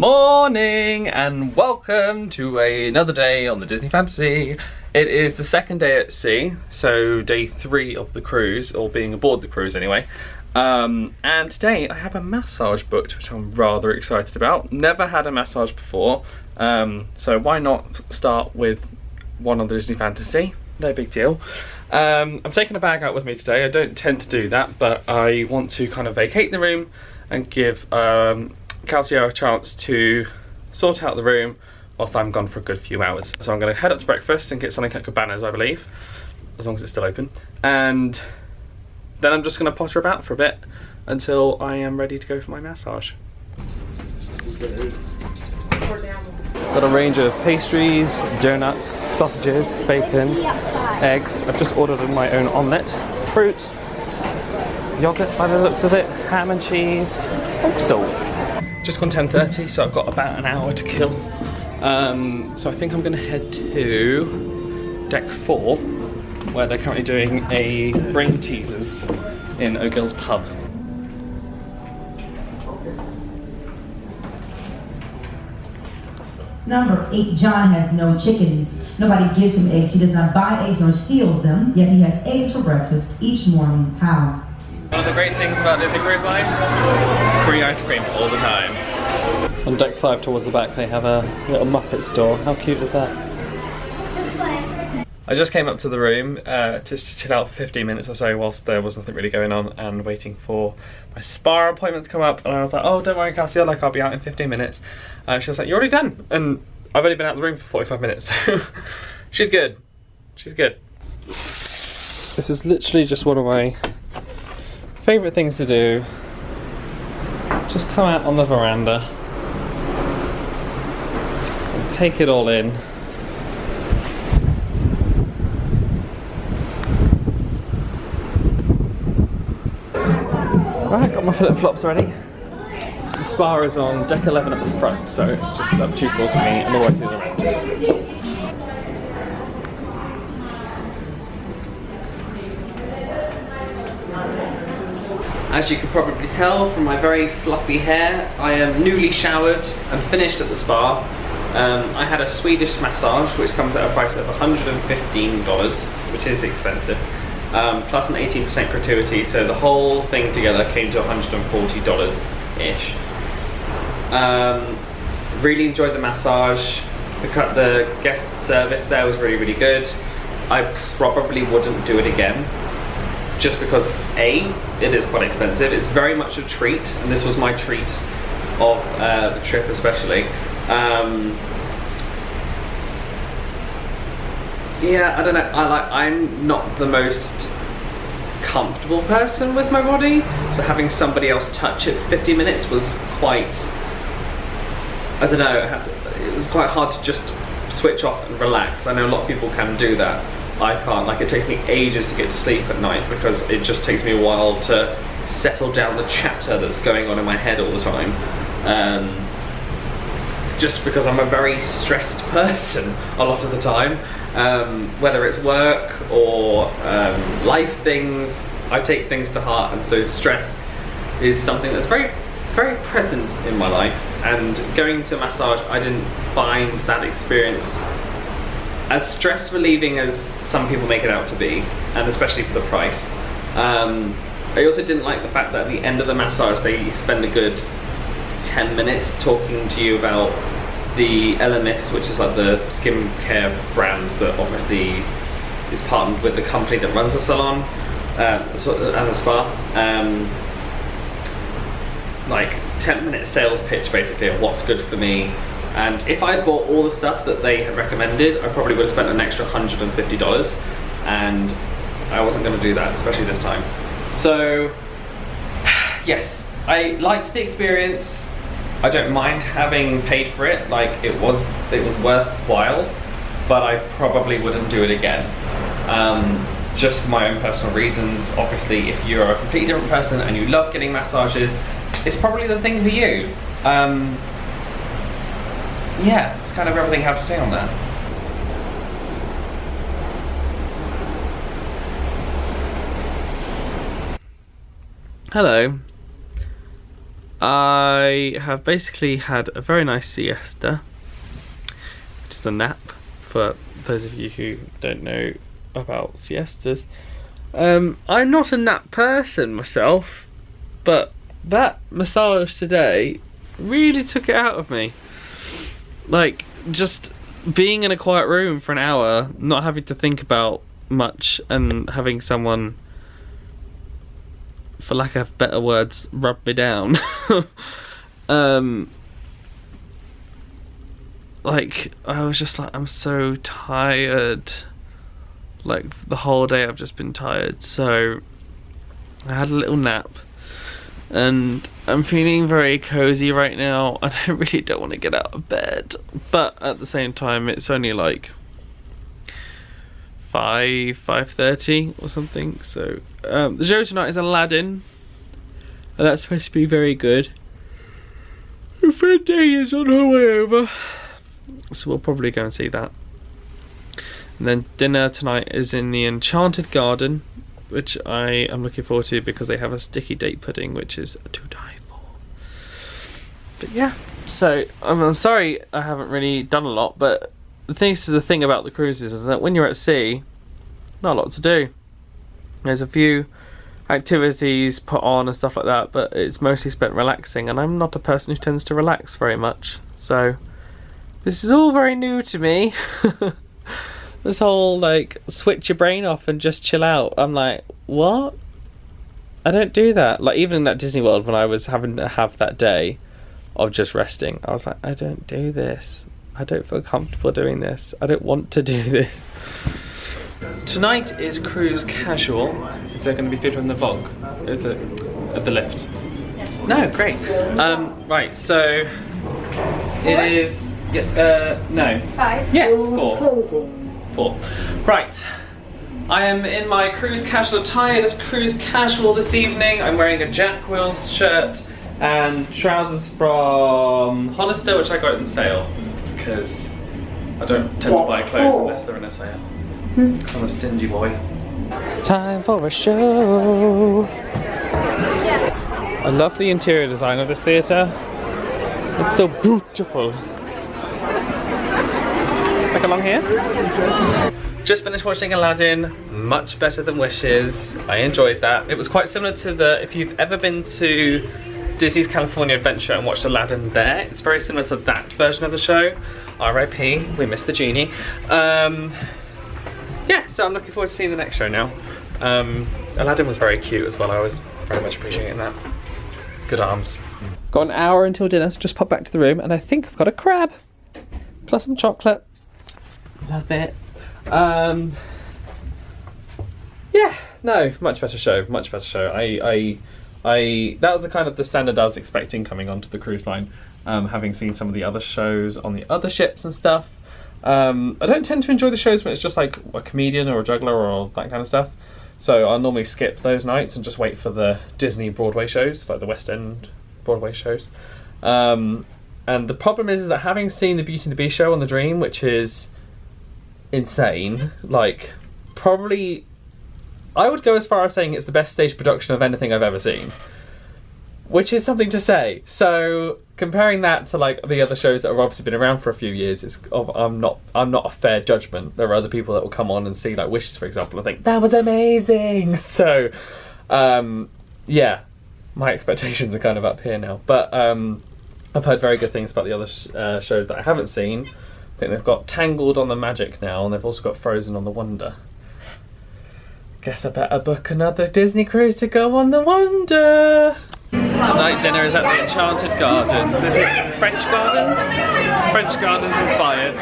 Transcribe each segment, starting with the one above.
Morning and welcome to another day on the Disney Fantasy. It is the second day at sea, so day 3 of the cruise, or being aboard the cruise anyway. And today I have a massage booked, which I'm rather excited about. Never had a massage before, so why not start with one on the Disney Fantasy? No big deal. I'm taking a bag out with me today. I don't tend to do that, but I want to kind of vacate the room and give Calcio a chance to sort out the room whilst I'm gone for a good few hours. So I'm going to head up to breakfast and get something at Cabana's, I believe, as long as it's still open, and then I'm just going to potter about for a bit until I am ready to go for my massage. Got a range of pastries, donuts, sausages, bacon, eggs. I've just ordered my own omelette, fruit, yogurt by the looks of it, ham and cheese, all sorts. Just gone 10:30, so I've got about an hour to kill. So I think I'm going to head to deck 4, where they're currently doing a brain teasers in O'Gill's pub. Number 8, John has no chickens. Nobody gives him eggs. He does not buy eggs nor steals them, yet he has eggs for breakfast each morning. How? One of the great things about Disney Cruise Line, free ice cream all the time. On deck 5 towards the back they have a little Muppet store. How cute is that? I just came up to the room just to chill out for 15 minutes or so whilst there was nothing really going on and waiting for my spa appointment to come up, and I was like, oh don't worry Cassia, like I'll be out in 15 minutes. She was like, you're already done, and I've only been out of the room for 45 minutes, so she's good. She's good. This is literally just one of my favourite things to do. Just come out on the veranda and take it all in. Right, got my flip-flops ready. The spa is on deck 11 at the front, so it's just up 2 floors for me and the way to the other end. As you can probably tell from my very fluffy hair, I am newly showered and finished at the spa. I had a Swedish massage, which comes at a price of $115, which is expensive, plus an 18% gratuity, so the whole thing together came to $140-ish. Really enjoyed the massage. The guest service there was really, really good. I probably wouldn't do it again, just because A, it is quite expensive. It's very much a treat, and this was my treat of the trip especially. Yeah, I don't know, I'm not the most comfortable person with my body, so having somebody else touch it for 50 minutes was quite, I don't know, it was quite hard to just switch off and relax. I know a lot of people can do that. I can't. Like, it takes me ages to get to sleep at night because it just takes me a while to settle down the chatter that's going on in my head all the time. Just because I'm a very stressed person a lot of the time. Whether it's work or life things, I take things to heart, and so stress is something that's very, very present in my life. And going to massage, I didn't find that experience as stress relieving as some people make it out to be, and especially for the price. I also didn't like the fact that at the end of the massage they spend a good 10 minutes talking to you about the LMS, which is like the skincare brand that obviously is partnered with the company that runs the salon and the spa. Like 10-minute sales pitch basically of what's good for me. And if I had bought all the stuff that they had recommended, I probably would have spent an extra $150, and I wasn't going to do that, especially this time. So, yes, I liked the experience. I don't mind having paid for it, like it was worthwhile, but I probably wouldn't do it again. Just for my own personal reasons. Obviously, if you're a completely different person and you love getting massages, it's probably the thing for you. Yeah, that's kind of everything I have to say on that. Hello. I have basically had a very nice siesta, which is a nap for those of you who don't know about siestas. I'm not a nap person myself, but that massage today really took it out of me. Like, just being in a quiet room for an hour, not having to think about much, and having someone, for lack of better words, rub me down. Like, I was just like, I'm so tired. Like, the whole day I've just been tired. So I had a little nap, and I'm feeling very cozy right now. I really don't want to get out of bed, but at the same time it's only like 5:30 or something. So the show tonight is Aladdin, and that's supposed to be very good. My friend Day is on her way over, so we'll probably go and see that. And then dinner tonight is in the Enchanted Garden, which I am looking forward to because they have a sticky date pudding, which is to die for. But yeah, so I'm sorry I haven't really done a lot, but the thing about the cruises is that when you're at sea, not a lot to do. There's a few activities put on and stuff like that, but it's mostly spent relaxing, and I'm not a person who tends to relax very much, so this is all very new to me. This whole like switch your brain off and just chill out, I'm like, what? I don't do that. Like, even at Disney World, when I was having to have that day of just resting, I was like, I don't do this. I don't feel comfortable doing this. I don't want to do this. Tonight is cruise casual. Is there going to be people in the vlog? Is it at the lift? No, great. Right, so it is no. 5? Yes, 4. Right. I am in my cruise casual attire as cruise casual this evening. I'm wearing a Jack Wills shirt and trousers from Hollister, which I got in sale because I don't tend to buy clothes unless they're in a sale. I'm a stingy boy. It's time for a show. I love the interior design of this theatre. It's so beautiful. Back along here. Just finished watching Aladdin, much better than Wishes. I enjoyed that. It was quite similar to if you've ever been to Disney's California Adventure and watched Aladdin there, it's very similar to that version of the show. R.I.P. we missed the genie. Yeah, so I'm looking forward to seeing the next show now. Aladdin was very cute as well. I was very much appreciating that. Good arms. Got an hour until dinner, so just pop back to the room, and I think I've got a crab plus some chocolate. Love it. Yeah, no, much better show. Much better show. That was the kind of the standard I was expecting coming onto the cruise line. Having seen some of the other shows on the other ships and stuff. I don't tend to enjoy the shows when it's just like a comedian or a juggler or that kind of stuff. So I'll normally skip those nights and just wait for the Disney Broadway shows, like the West End Broadway shows. And the problem is that having seen the Beauty and the Beast show on the Dream, which is insane, like probably I would go as far as saying it's the best stage production of anything I've ever seen, which is something to say. So comparing that to like the other shows that have obviously been around for a few years, I'm not a fair judgment. There are other people that will come on and see like Wishes, for example, and think that was amazing. So yeah, my expectations are kind of up here now, but I've heard very good things about the other shows that I haven't seen. I think they've got Tangled on the Magic now, and they've also got Frozen on the Wonder. Guess I better book another Disney cruise to go on the Wonder. Tonight dinner is at the Enchanted Gardens. Is it French Gardens? French Gardens inspired.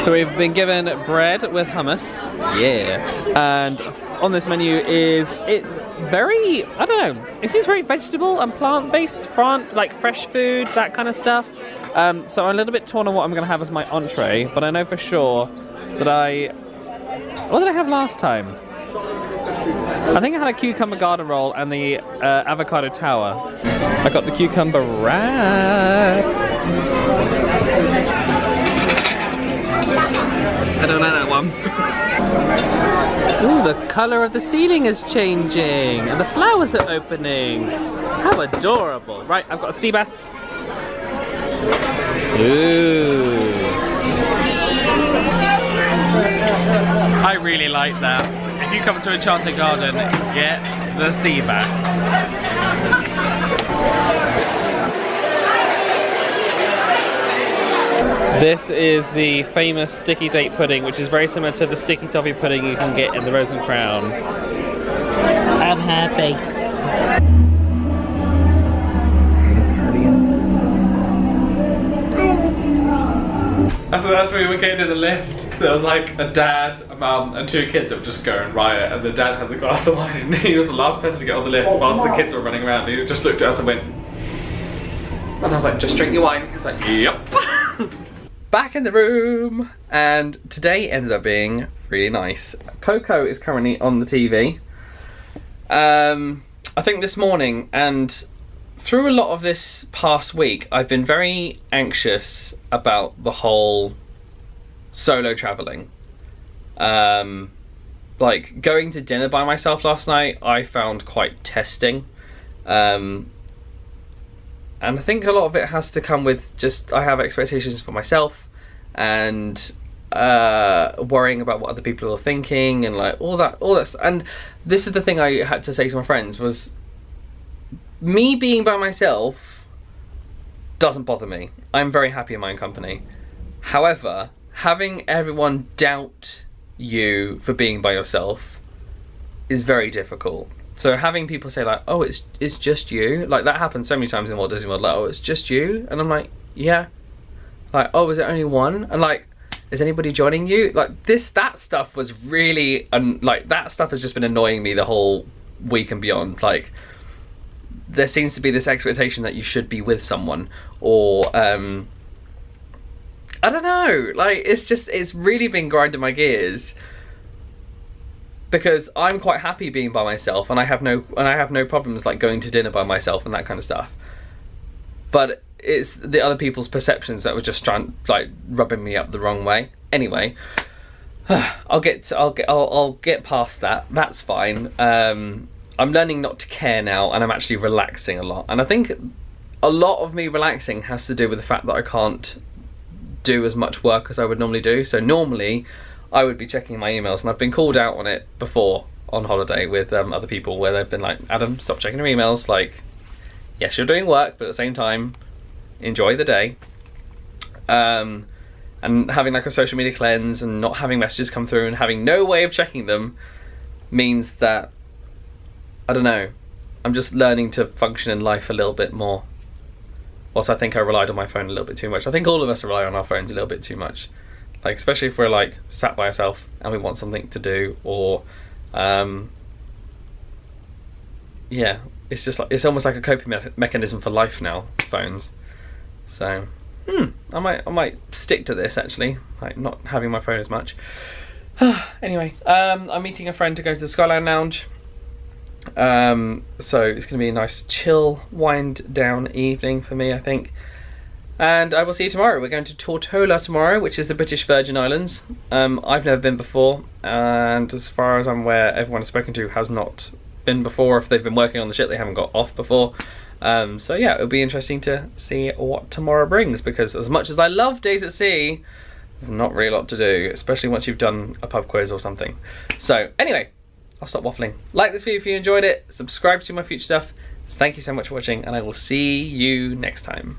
So we've been given bread with hummus. Yeah. And on this menu it's very, I don't know, it seems very vegetable and plant-based, like fresh food, that kind of stuff. So I'm a little bit torn on what I'm going to have as my entree, but I know for sure that what did I have last time? I think I had a cucumber garden roll and the avocado tower. I got the cucumber wrap. I don't know that one. Ooh. Ooh, the colour of the ceiling is changing and the flowers are opening. How adorable. Right, I've got a sea bass. Ooh. I really like that. If you come to Enchanted Garden, get the sea bass. This is the famous sticky date pudding, which is very similar to the sticky toffee pudding you can get in the Rose and Crown. I'm happy. That's when we were getting in the lift. There was like a dad, a mum, and 2 kids that were just going riot, and the dad had the glass of wine, and he was the last person to get on the lift whilst the kids were running around. He just looked at us and went, and I was like, just drink your wine. He was like, yep. Back in the room, and today ended up being really nice. Coco is currently on the TV. I think this morning, and through a lot of this past week, I've been very anxious about the whole solo traveling. Like going to dinner by myself last night, I found quite testing. And I think a lot of it has to come with just, I have expectations for myself and worrying about what other people are thinking and like all that. And this is the thing I had to say to my friends was, me being by myself doesn't bother me. I'm very happy in my own company. However, having everyone doubt you for being by yourself is very difficult. So having people say like, oh, it's just you, like that happens so many times in Walt Disney World, like, oh, it's just you, and I'm like, yeah. Like, oh, is it only one? And like, is anybody joining you? Like that stuff was really, like that stuff has just been annoying me the whole week and beyond. Like, there seems to be this expectation that you should be with someone, or I don't know, like it's really been grinding my gears, because I'm quite happy being by myself, and I have no problems like going to dinner by myself and that kind of stuff. But it's the other people's perceptions that were just like rubbing me up the wrong way. Anyway, I'll get past that. That's fine. I'm learning not to care now, and I'm actually relaxing a lot. And I think a lot of me relaxing has to do with the fact that I can't do as much work as I would normally do. So normally I would be checking my emails, and I've been called out on it before on holiday with other people, where they've been like, Adam, stop checking your emails. Like, yes, you're doing work, but at the same time, enjoy the day. And having like a social media cleanse and not having messages come through and having no way of checking them means that, I don't know, I'm just learning to function in life a little bit more. Whilst I think I relied on my phone a little bit too much. I think all of us rely on our phones a little bit too much. Like, especially if we're like sat by ourselves and we want something to do, or yeah, it's just like, it's almost like a coping mechanism for life now, phones. So I might stick to this actually, like not having my phone as much. Anyway, I'm meeting a friend to go to the Skyline Lounge. So it's going to be a nice chill wind down evening for me, I think. And I will see you tomorrow. We're going to Tortola tomorrow, which is the British Virgin Islands. I've never been before, and as far as I'm aware, everyone I've spoken to has not been before. If they've been working on the ship, they haven't got off before. So yeah, it'll be interesting to see what tomorrow brings, because as much as I love days at sea, there's not really a lot to do, especially once you've done a pub quiz or something. So anyway, I'll stop waffling. Like this video if you enjoyed it, subscribe to my future stuff. Thank you so much for watching, and I will see you next time.